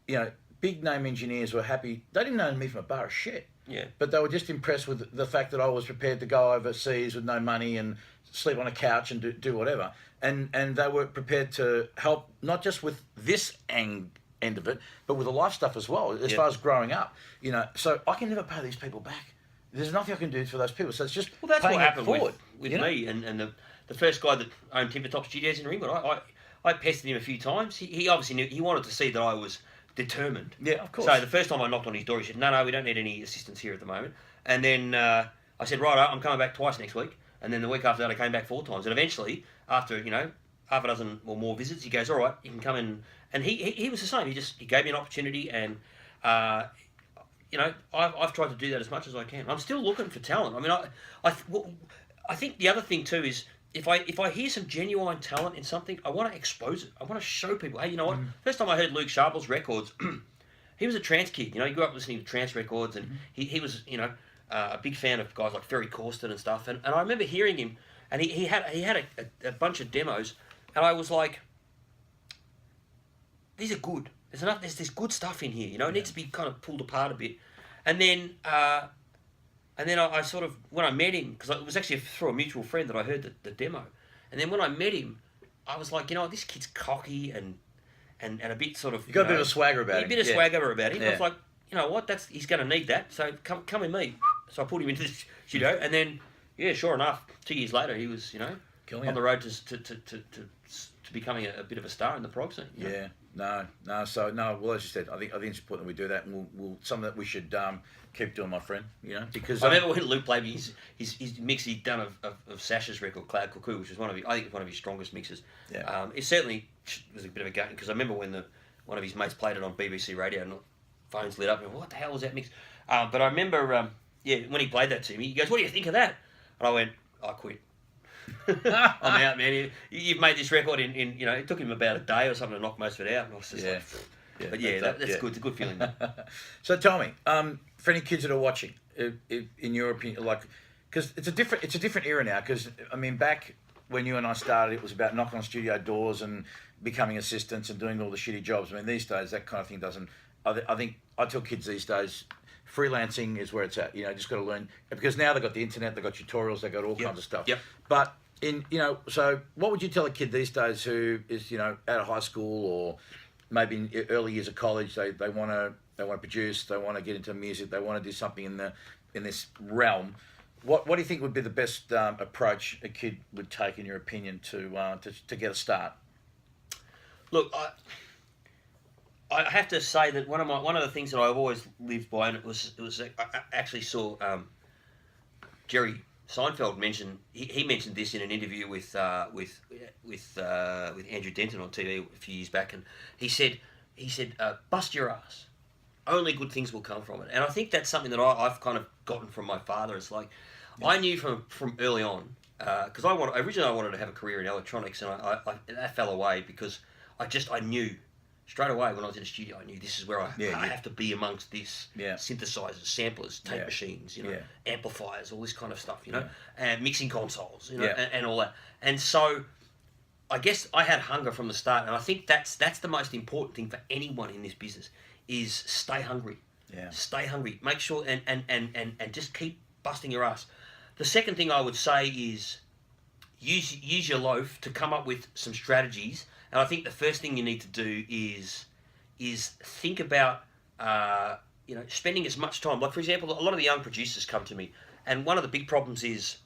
you know, big name engineers were happy. They didn't know me from a bar of shit. Yeah. But they were just impressed with the fact that I was prepared to go overseas with no money and sleep on a couch and do whatever. And they were prepared to help, not just with this end of it, but with the life stuff as well, as far as growing up. You know, so I can never pay these people back. There's nothing I can do for those people. So it's just that's paying what happened forward, with me and the first guy that owned Timber Top Studios in Ringwood. I pestered him a few times. He obviously knew, he wanted to see that I was determined. Yeah, of course. So the first time I knocked on his door, he said, no, we don't need any assistance here at the moment. And then I said, right, I'm coming back twice next week. And then the week after that, I came back 4 times. And eventually, after, you know, half a dozen or more visits, he goes, all right, you can come in. And he was the same. He gave me an opportunity, and you know, I've tried to do that as much as I can. I'm still looking for talent. I mean, I think the other thing too is, if I hear some genuine talent in something, I want to expose it. I want to show people, hey, you know what? First time I heard Luke Sharple's records, he was a trance kid. You know, he grew up listening to trance records, and he was, you know, a big fan of guys like Ferry Corsten and stuff. And I remember hearing him, and he had a bunch of demos, and I was like, these are good. There's this good stuff in here. You know, it needs to be kind of pulled apart a bit. And then I sort of, when I met him, because it was actually through a mutual friend that I heard the demo. And then when I met him, I was like, you know, this kid's cocky and a bit sort of... You got a bit of a swagger about him. A bit of swagger about him. Yeah. I was like, you know what, he's going to need that, so come with me. So I pulled him into the studio, and then, yeah, sure enough, 2 years later, he was, you know, on the road to becoming a bit of a star in the prog scene. You know? Yeah. No. So no. Well, as you said, I think it's important that we do that, and we'll something that we should keep doing, my friend. You know, because I remember when Luke played me his mix he'd done of Sasha's record Cloud Cuckoo, which was one of his strongest mixes. Yeah. It certainly was a bit of a gut, because I remember when one of his mates played it on BBC Radio, and phones lit up, and what the hell was that mix? But I remember, when he played that to me, he goes, "What do you think of that?" And I went, "I quit." I'm out, man. You've made this record in you know, it took him about a day or something to knock most of it out, and I was just like, but that's good. It's a good feeling. So tell me, for any kids that are watching, in your opinion, like, because it's a different era now. Because I mean, back when you and I started, it was about knocking on studio doors and becoming assistants and doing all the shitty jobs. I mean, these days that kind of thing doesn't. I think I tell kids these days, freelancing is where it's at. You know, just got to learn, because now they've got the internet, they've got tutorials, they've got all kinds of stuff. Yep. But so what would you tell a kid these days who is, you know, out of high school or maybe in early years of college, they want to produce, they want to get into music, they want to do something in this realm. What do you think would be the best approach a kid would take, in your opinion, to get a start? Look, I have to say that one of the things that I've always lived by, and it was I actually saw Jerry Seinfeld mention, he mentioned this in an interview with Andrew Denton on TV a few years back, and he said bust your ass. only good things will come from it. And I think that's something that I've kind of gotten from my father. It's like, I knew from early on, because originally I wanted to have a career in electronics, and that fell away because I knew straight away when I was in the studio, I knew this is where I have to be amongst this. Synthesizers, samplers, tape machines, amplifiers, all this kind of stuff, and mixing consoles, and all that. And so I guess I had hunger from the start, and I think that's the most important thing for anyone in this business is stay hungry. Stay hungry. Make sure and just keep busting your ass. The second thing I would say is use your loaf to come up with some strategies. And I think the first thing you need to do is think about spending as much time. Like, for example, a lot of the young producers come to me, and one of the big problems is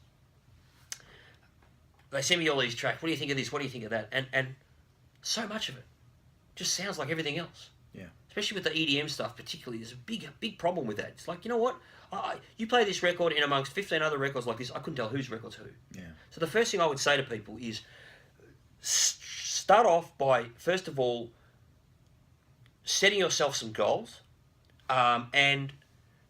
they send me all these tracks. What do you think of this? What do you think of that? And so much of it just sounds like everything else. Especially with the EDM stuff, particularly, there's a big problem with that. It's like, you know what? You play this record in amongst 15 other records like this, I couldn't tell whose record's who. So the first thing I would say to people is start off by, first of all, setting yourself some goals. And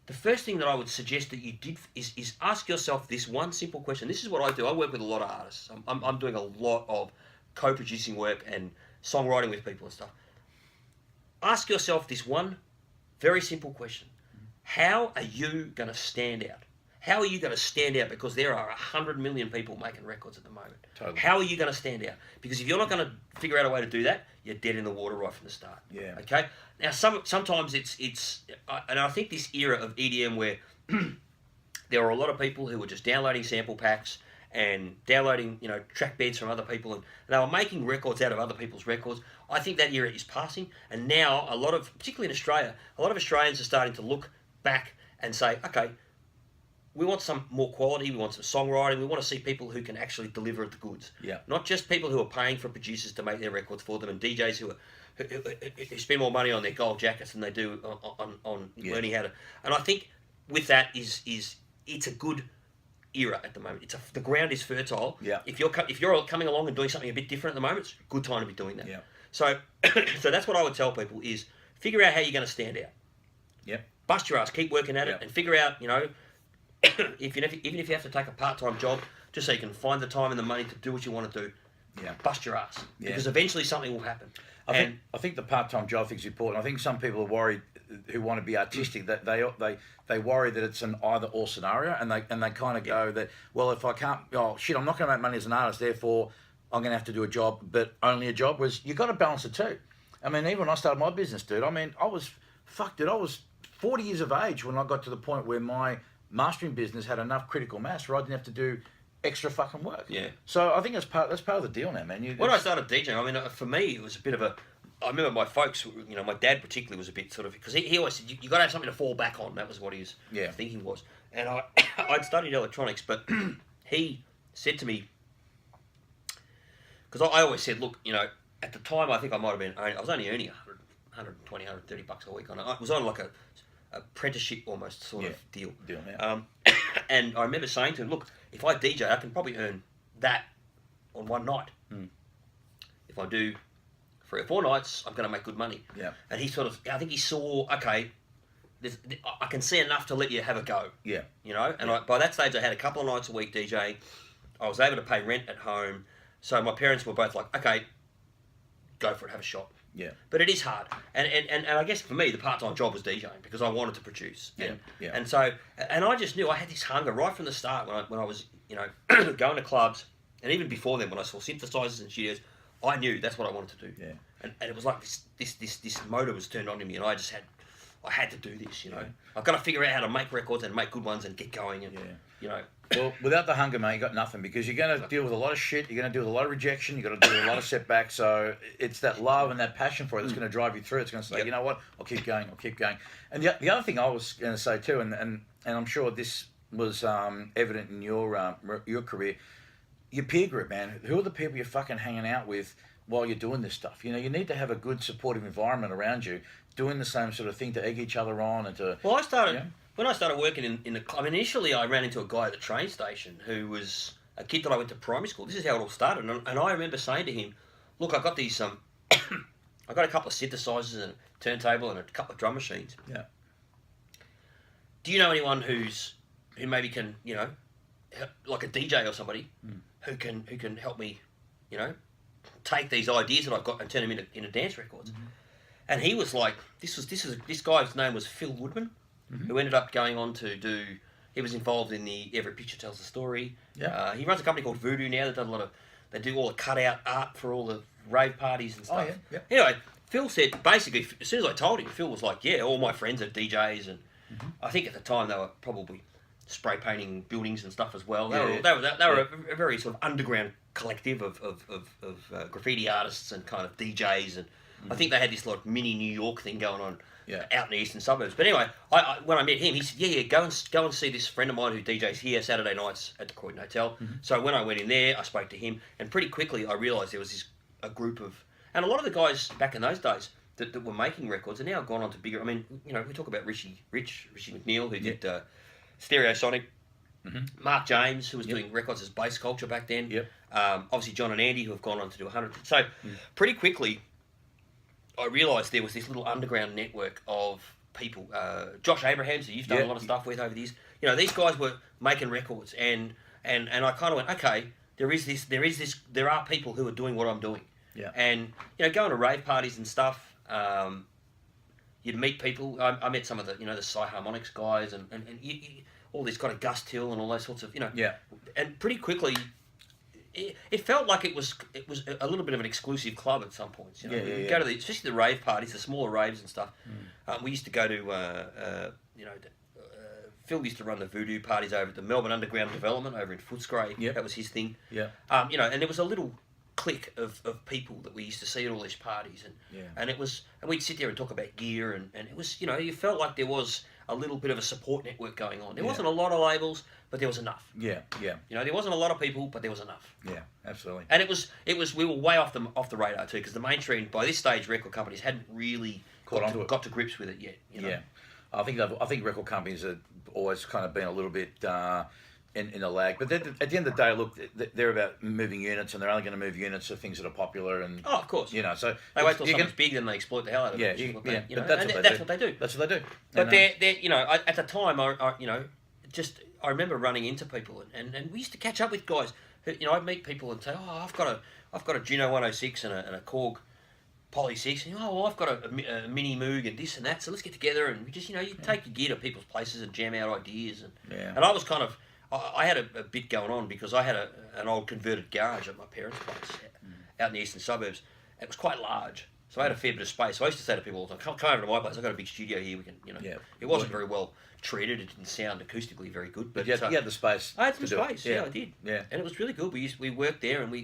the first thing that I would suggest that you did is ask yourself this one simple question. This is what I do. I work with a lot of artists. I'm doing a lot of co-producing work and songwriting with people and stuff. Ask yourself this one very simple question. How are you going to stand out? How are you going to stand out? Because there are 100 million people making records at the moment. Totally. How are you going to stand out? Because if you're not going to figure out a way to do that, you're dead in the water right from the start. Okay? Now, sometimes it's and I think this era of EDM where there are a lot of people who were just downloading sample packs and downloading, track beds from other people, and they were making records out of other people's records. I think that era is passing, and now particularly in Australia, a lot of Australians are starting to look back and say, okay, we want some more quality, we want some songwriting, we want to see people who can actually deliver the goods. Not just people who are paying for producers to make their records for them, and DJs who spend more money on their gold jackets than they do on learning how to. And I think with that it's a good era at the moment. The ground is fertile. If you're coming along and doing something a bit different at the moment, it's a good time to be doing that. So that's what I would tell people is figure out how you're going to stand out. Bust your ass, keep working at it, and figure out, even if you have to take a part-time job just so you can find the time and the money to do what you want to do, bust your ass. Because eventually something will happen. I think the part-time job thing is important. I think some people are worried who want to be artistic that they worry that it's an either-or scenario, and they kind of go that, well, if I can't, I'm not going to make money as an artist, therefore I'm going to have to do a job, but only a job. Whereas you've got to balance it too. I mean, even when I started my business, dude, I was 40 years of age when I got to the point where my mastering business had enough critical mass where I didn't have to do extra fucking work. So I think that's part of the deal now, man. When I started DJing, for me, it was a bit of a. I remember my folks, my dad particularly was a bit sort of, because he always said you got to have something to fall back on. That was what his thinking was. And I'd studied electronics, but he said to me, because I always said, look, at the time I think I might have I was only earning 120, 130 bucks a week on it. I was on like a apprenticeship almost sort of deal. And I remember saying to him, look, if I DJ, I can probably earn that on one night. If I do 3 or 4 nights, I'm going to make good money. And he I think he saw, okay, I can see enough to let you have a go. And by that stage, I had a couple of nights a week DJing. I was able to pay rent at home. So my parents were both like, okay, go for it, have a shot. But it is hard. And I guess for me, the part-time job was DJing because I wanted to produce. And so, and I just knew I had this hunger right from the start when I was, going to clubs, and even before then when I saw synthesizers and studios, I knew that's what I wanted to do. And it was like this motor was turned on in me, and I had to do this, I've got to figure out how to make records and make good ones and get going, and Well, without the hunger, mate, you got nothing, because you're going to deal with a lot of shit. You're going to deal with a lot of rejection. You're going to deal with a lot of setbacks. So it's that love and that passion for it that's going to drive you through. It's going to say, you know what, I'll keep going. And the other thing I was going to say too, and I'm sure this was evident in your career, your peer group, man. Who are the people you're fucking hanging out with while you're doing this stuff? You need to have a good supportive environment around you, doing the same sort of thing to egg each other on and to. Well, I started. When I started working in the club, initially I ran into a guy at the train station who was a kid that I went to primary school. This is how it all started. And I remember saying to him, look, I've got these I got a couple of synthesizers and a turntable and a couple of drum machines. Yeah. Do you know anyone who maybe can, like a DJ or somebody who can help me, take these ideas that I've got and turn them into dance records? Mm-hmm. And he was like, this guy's name was Phil Woodman, who ended up going on to do. He was involved in the Every Picture Tells a Story. Yeah. He runs a company called Voodoo now. They do all the cutout art for all the rave parties and stuff. Oh, yeah. Anyway, Phil said, basically, as soon as I told him, Phil was like, yeah, all my friends are DJs. And I think at the time they were probably spray painting buildings and stuff as well. They were a very sort of underground collective of graffiti artists and kind of DJs. And I think they had this like mini New York thing going on out in the eastern suburbs. But anyway, when I met him, he said, go and see this friend of mine who DJs here Saturday nights at the Croydon Hotel. Mm-hmm. So when I went in there, I spoke to him, and pretty quickly I realised there was a group of, and a lot of the guys back in those days that were making records are now gone on to bigger. I mean, we talk about Richie McNeil, who did Stereosonic. Mm-hmm. Mark James, who was doing records as Bass Culture back then. Yep. Obviously John and Andy, who have gone on to do 100. So pretty quickly, I realised there was this little underground network of people. Josh Abrahams, who you've done a lot of stuff with over the years. These guys were making records, and I kind of went, okay, there are people who are doing what I'm doing. Yeah. And going to rave parties and stuff, you'd meet people. I met some of the Psy Harmonics guys, and all this kind of Gus Till and all those sorts of And pretty quickly, it felt like it was a little bit of an exclusive club at some points. Go to especially the rave parties, the smaller raves and stuff. We used to go to Phil used to run the voodoo parties over at the Melbourne Underground Development over in Footscray. Yep. That was his thing. Yeah. And there was a little clique of people that we used to see at all these parties, and we'd sit there and talk about gear, and it was you felt like there was a little bit of a support network going on. There wasn't a lot of labels, but there was enough. Yeah. There wasn't a lot of people, but there was enough. Yeah, absolutely. And it was we were way off the radar too, because the mainstream by this stage record companies hadn't really got to grips with it yet. Yeah, I think record companies have always kind of been a little bit in a lag, but at the end of the day, look, they're about moving units, and they're only going to move units of things that are popular. And of course, so they wait till something's big, then they exploit the hell out of it. That's what they do. That's what they do. But they're at the time, I remember running into people, and we used to catch up with guys. Who, I'd meet people and say, oh, I've got a Juno 106 and a Korg Poly 6, and I've got a mini Moog and this and that. So let's get together and we just you take your gear to people's places and jam out ideas, and I was kind of. I had a bit going on because I had an old converted garage at my parents' place out in the eastern suburbs. It was quite large, so I had a fair bit of space. So I used to say to people all the time, come over to my place, I've got a big studio here, we can, It wasn't very well treated, it didn't sound acoustically very good. But you had the space. I had some space, I did. Yeah. And it was really good. We worked there and we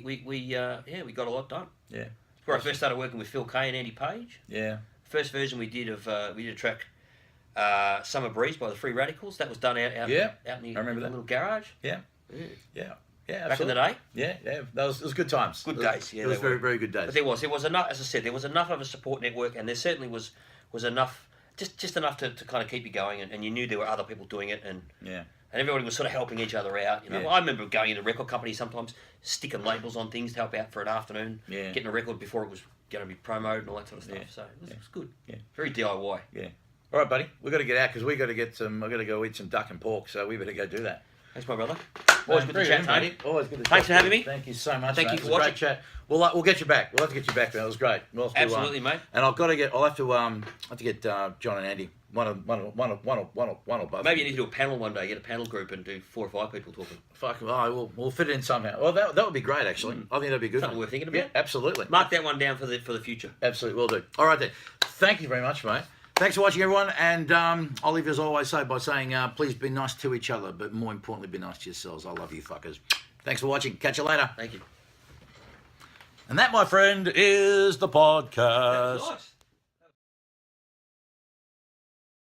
got a lot done. Yeah. Where I first started working with Phil Kay and Andy Page. Yeah. First version we did a track, Summer Breeze by the Free Radicals. That was done out in the little garage. Yeah. Back in the day. Yeah. It was good times. Good days. Yeah, it was very, very good days. But there was enough. As I said, there was enough of a support network, and there certainly was enough, just enough to kind of keep you going, and you knew there were other people doing it, and everybody was sort of helping each other out. I remember going into record companies sometimes, sticking labels on things to help out for an afternoon, getting a record before it was going to be promoted and all that sort of stuff. So it was good. Yeah. Very DIY. Yeah. All right, buddy. We've got to get out because we've got to get some. I've got to go eat some duck and pork, so we better go do that. Thanks, my brother. Always good to chat, Tony. Always good to chat. Thanks for having me. Thank you so much. Thank you for watching. Great chat. We'll get you back. We'll have to get you back, man. It was great. Absolutely, mate. And I'll have to get John and Andy. One of both. Maybe you need to do a panel one day. Get a panel group and do 4 or 5 people talking. We'll fit it in somehow. Well, that would be great, actually. I think that'd be good. Something worth thinking about. Yeah, absolutely. Mark that one down for the future. Absolutely, will do. All right, then. Thank you very much, mate. Thanks for watching, everyone, and I'll leave you as always by saying please be nice to each other, but more importantly, be nice to yourselves. I love you fuckers. Thanks for watching. Catch you later. Thank you. And that, my friend, is the podcast. Nice.